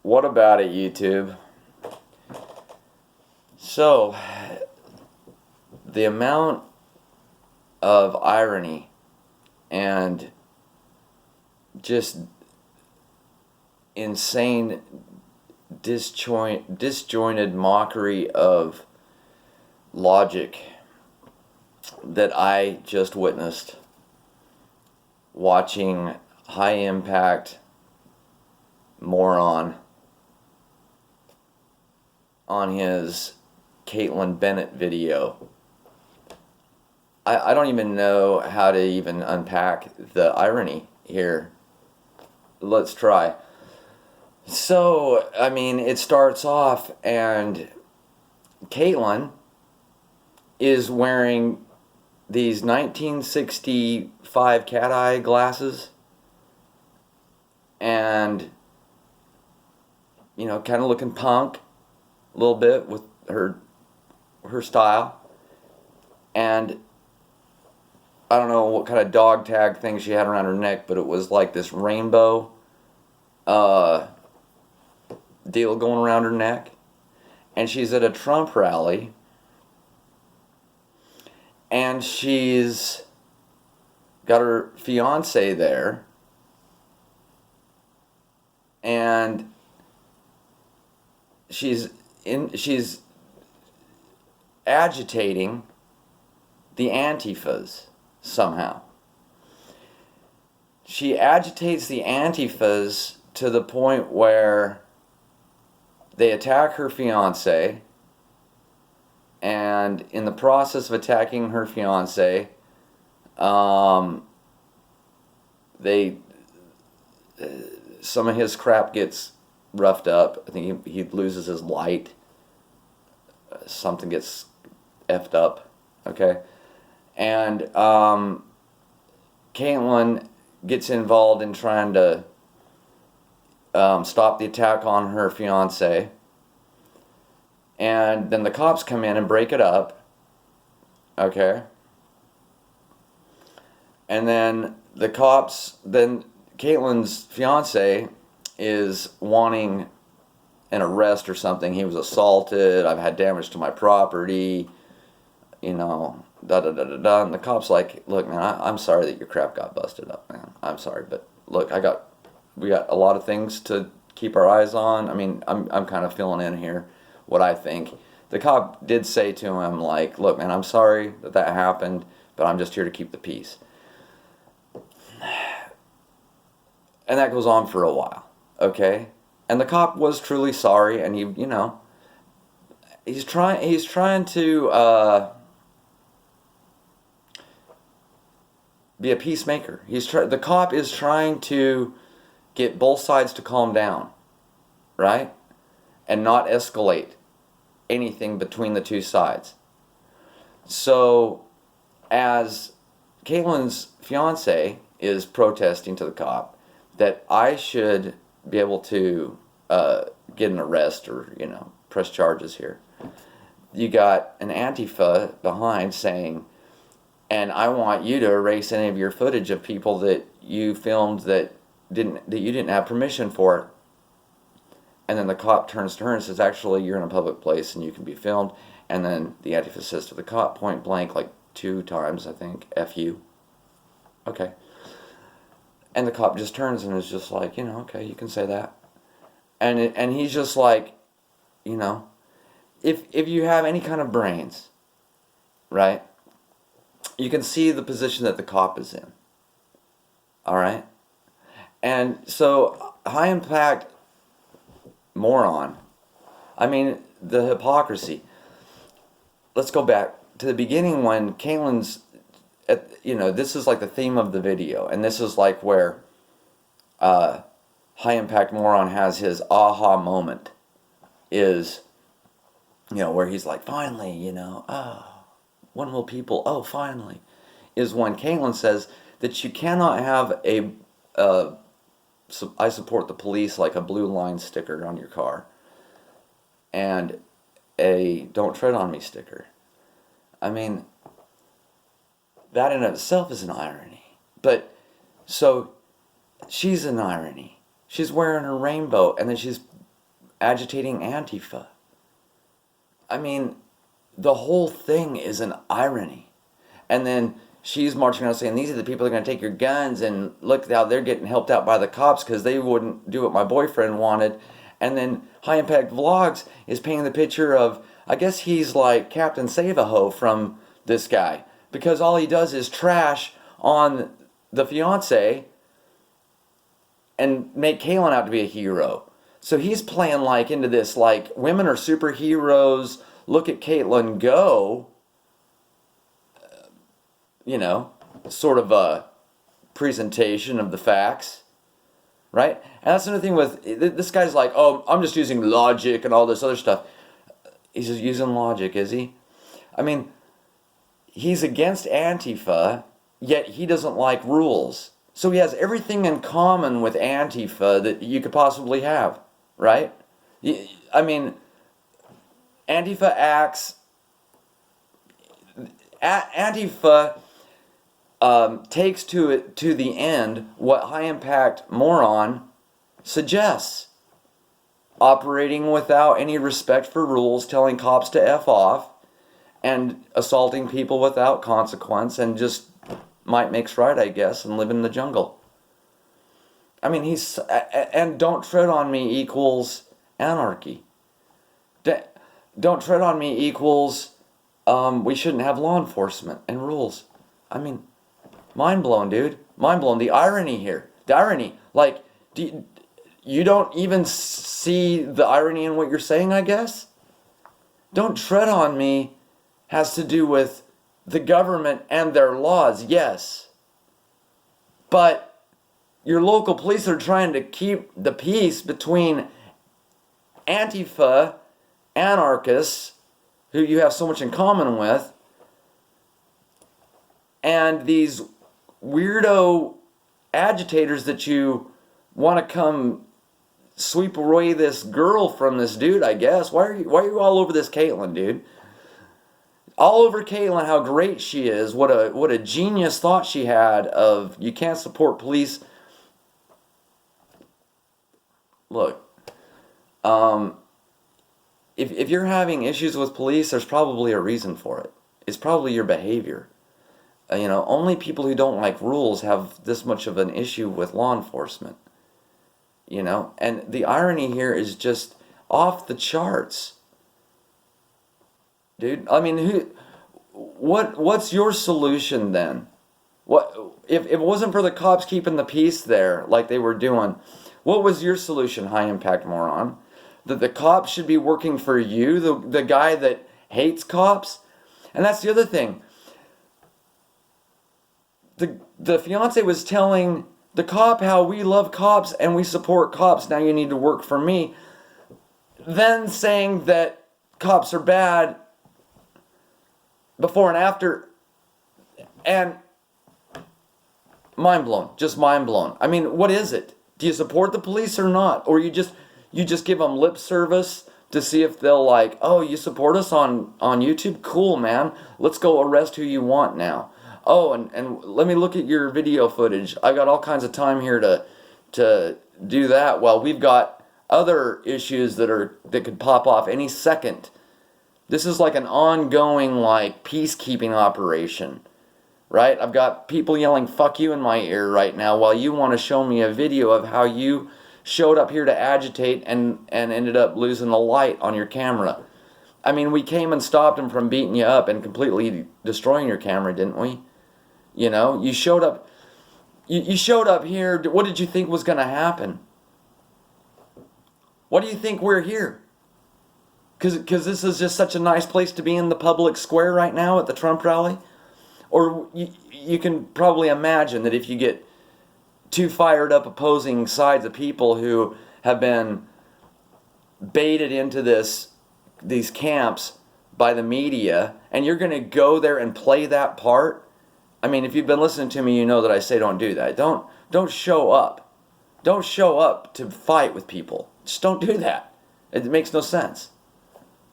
What about it, YouTube? So, the amount of irony and just insane disjointed mockery of logic that I just witnessed watching high impact moron on his Kaitlin Bennett video. I don't even know how to even unpack the irony here. Let's try. So, I mean, it starts off and Kaitlin is wearing these 1965 cat eye glasses and, you know, kind of looking punk a little bit with her style. And I don't know what kind of dog tag thing she had around her neck, but it was like this rainbow deal going around her neck. And she's at a Trump rally, and she's got her fiance there, and she's agitating the Antifas somehow. She agitates the Antifas to the point where they attack her fiance, and in the process of attacking her fiance, they some of his crap gets roughed up. I think he loses his light. Something gets effed up. Okay, and Kaitlin gets involved in trying to stop the attack on her fiance, and then the cops come in and break it up. Okay, and then then Caitlin's fiance is wanting an arrest or something. He was assaulted. I've had damage to my property. You know, da da da da da. And the cop's like, "Look, man, I'm sorry that your crap got busted up, man. I'm sorry, but look, we got a lot of things to keep our eyes on. I mean, I'm kind of filling in here what I think." The cop did say to him, like, "Look, man, I'm sorry that happened, but I'm just here to keep the peace." And that goes on for a while, okay? And the cop was truly sorry, and he's trying to be a peacemaker. The cop is trying to get both sides to calm down, right? And not escalate anything between the two sides. So, as Caitlin's fiance is protesting to the cop that I should be able to get an arrest or, press charges here, you got an Antifa behind saying, "And I want you to erase any of your footage of people that you filmed that you didn't have permission for." And then the cop turns to her and says, "Actually, you're in a public place and you can be filmed." And then the Antifa says to the cop point blank, like 2 times, I think, "F you." Okay. And the cop just turns and is just like, "Okay, you can say that." And he's just like, if you have any kind of brains, right, you can see the position that the cop is in. All right? And so, high impact moron. I mean, the hypocrisy. Let's go back to the beginning when Caitlin's, this is like the theme of the video, and this is like where high impact moron has his aha moment, is, where he's like, finally, when will people, oh, finally, is when Kaitlin says that you cannot have I support the police, like a blue line sticker on your car, and a "don't tread on me" sticker. I mean, that in itself is an irony. But, so, she's an irony. She's wearing her rainbow, and then she's agitating Antifa. I mean, the whole thing is an irony. And then she's marching around saying, these are the people that are going to take your guns, and look how they're getting helped out by the cops because they wouldn't do what my boyfriend wanted. And then High Impact Vlogs is painting the picture of, I guess he's like Captain Save-A-Ho from this guy, because all he does is trash on the fiance and make Kaitlin out to be a hero. So he's playing like into this, like, women are superheroes, look at Kaitlin go, sort of a presentation of the facts, right? And that's another thing with, this guy's like, oh, I'm just using logic and all this other stuff. He's just using logic, is he? I mean, he's against Antifa, yet he doesn't like rules. So he has everything in common with Antifa that you could possibly have, right? I mean, Antifa takes to the end what High Impact Moron suggests. Operating without any respect for rules, telling cops to F off, and assaulting people without consequence, and just might makes right, I guess, and live in the jungle. I mean, and don't tread on me equals anarchy. Don't tread on me equals we shouldn't have law enforcement and rules. I mean, mind blown, dude. Mind blown. The irony here. The irony. Like, you don't even see the irony in what you're saying, I guess? Don't tread on me has to do with the government and their laws, yes. But your local police are trying to keep the peace between Antifa, anarchists, who you have so much in common with, and these weirdo agitators that you want to come sweep away this girl from this dude, I guess. Why are you all over this Kaitlin, dude? All over Kaitlin, how great she is, what a genius thought she had of you can't support police. Look, if you're having issues with police, there's probably a reason for it. It's probably your behavior. Only people who don't like rules have this much of an issue with law enforcement. And the irony here is just off the charts. Dude, I mean, what's your solution then? What if it wasn't for the cops keeping the peace there like they were doing? What was your solution, High Impact Moron? That the cops should be working for you, the guy that hates cops? And that's the other thing. The fiance was telling the cop how we love cops and we support cops, now you need to work for me. Then saying that cops are bad before and after, and mind blown, just mind blown. I mean, what is it? Do you support the police or not? Or you just give them lip service to see if they'll like, oh, you support us on YouTube? Cool, man. Let's go arrest who you want now. Oh, and let me look at your video footage. I got all kinds of time here to do that. Well, we've got other issues that could pop off any second. This is like an ongoing, like, peacekeeping operation, right? I've got people yelling "fuck you" in my ear right now while you want to show me a video of how you showed up here to agitate and ended up losing the light on your camera. I mean, we came and stopped them from beating you up and completely destroying your camera, didn't we? You showed up. You showed up here. What did you think was going to happen? What do you think we're here? Because this is just such a nice place to be in the public square right now at the Trump rally? Or you can probably imagine that if you get two fired up opposing sides of people who have been baited into these camps by the media, and you're going to go there and play that part. I mean, if you've been listening to me, you know that I say don't do that. Don't show up. Don't show up to fight with people. Just don't do that. It makes no sense.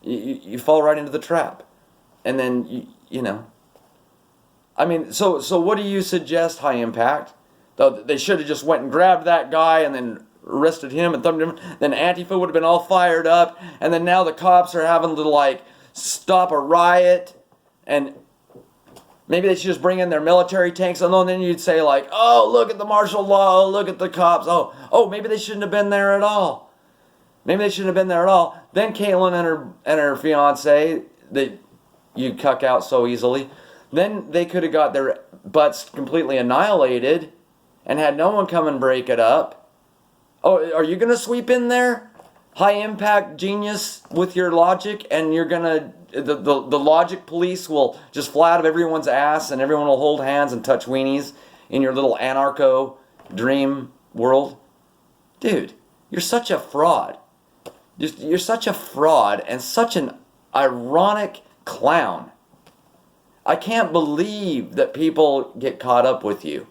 You fall right into the trap. And then, I mean, so what do you suggest, High Impact? They should have just went and grabbed that guy and then arrested him and thumped him, then Antifa would have been all fired up, and then now the cops are having to like stop a riot, and maybe they should just bring in their military tanks, and then you'd say like, oh, look at the martial law, oh, look at the cops, oh, maybe they shouldn't have been there at all. Maybe they shouldn't have been there at all. Then Kaitlin and her fiance that you cuck out so easily, then they could have got their butts completely annihilated and had no one come and break it up. Oh, are you going to sweep in there? High impact genius with your logic, and you're going to, the logic police will just fly out of everyone's ass and everyone will hold hands and touch weenies in your little anarcho dream world? Dude, you're such a fraud. You're such a fraud and such an ironic clown. I can't believe that people get caught up with you.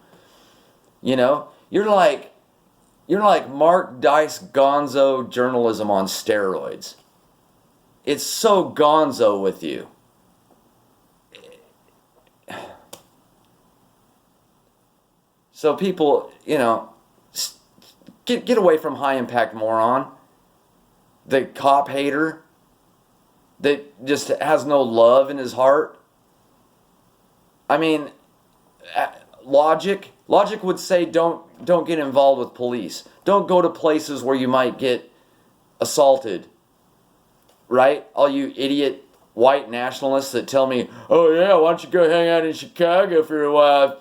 You know, you're like Mark Dice gonzo journalism on steroids. It's so gonzo with you. So people, you know, get away from high impact moron. The cop hater that just has no love in his heart. I mean, logic would say don't get involved with police. Don't go to places where you might get assaulted. Right? All you idiot white nationalists that tell me, oh yeah, why don't you go hang out in Chicago for a while?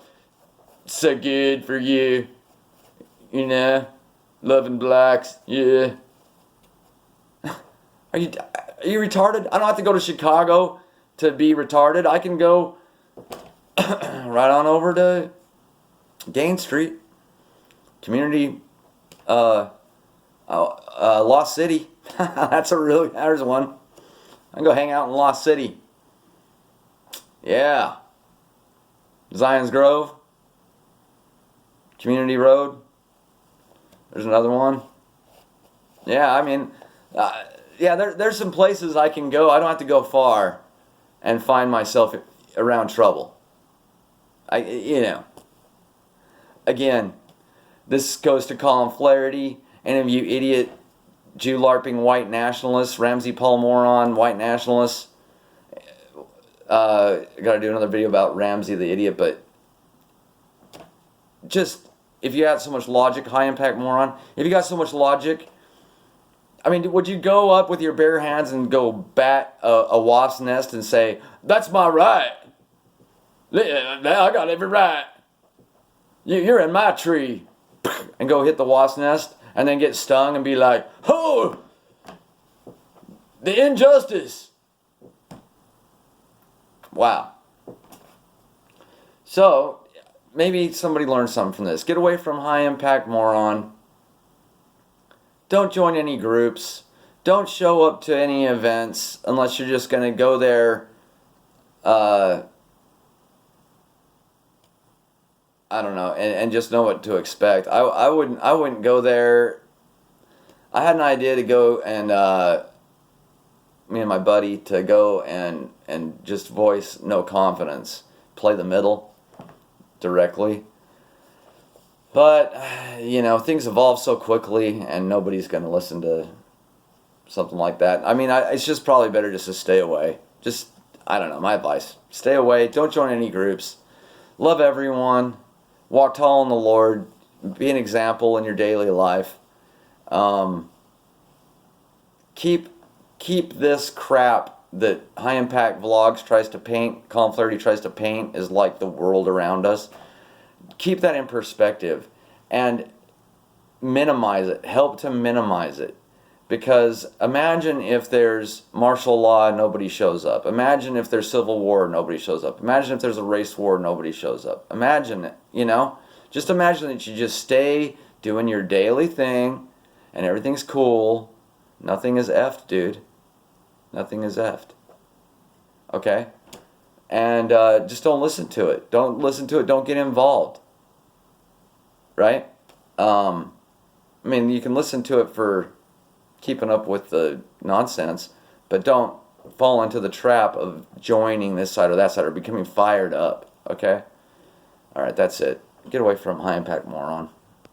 So good for you. You know, loving blacks, yeah. Are you retarded? I don't have to go to Chicago to be retarded. I can go right on over to Gain Street, community, Lost City. There's one. I can go hang out in Lost City. Yeah. Zion's Grove, Community Road. There's another one. Yeah, I mean, there's some places I can go. I don't have to go far and find myself around trouble. Again, this goes to Colin Flaherty, any of you idiot Jew LARPing white nationalists, Ramsey Paul moron white nationalists. I gotta do another video about Ramsey the idiot, but just, if you had so much logic, high impact moron, if you got so much logic, I mean, would you go up with your bare hands and go bat a wasp's nest and say, that's my right? I got every right. You're in my tree. And go hit the wasp's nest and then get stung and be like, oh, the injustice. Wow. So, maybe somebody learned something from this. Get away from high impact moron. Don't join any groups. Don't show up to any events unless you're just going to go there. I don't know, and just know what to expect. I wouldn't go there. I had an idea to go and me and my buddy to go and just voice no confidence, play the middle directly. But, you know, things evolve so quickly, and nobody's going to listen to something like that. I mean, it's just probably better just to stay away. Just, I don't know, my advice. Stay away. Don't join any groups. Love everyone. Walk tall in the Lord. Be an example in your daily life. Keep this crap that High Impact Vlogs tries to paint, Colin Flaherty tries to paint, is like the world around us. Keep that in perspective and minimize it. Help to minimize it. Because imagine if there's martial law and nobody shows up. Imagine if there's civil war and nobody shows up. Imagine if there's a race war and nobody shows up. Imagine it, you know? Just imagine that you just stay doing your daily thing and everything's cool. Nothing is effed, dude. Nothing is effed. Okay? And just don't listen to it. Don't listen to it. Don't get involved. Right? I mean, you can listen to it for keeping up with the nonsense, but don't fall into the trap of joining this side or that side or becoming fired up. Okay? All right, that's it. Get away from high impact moron.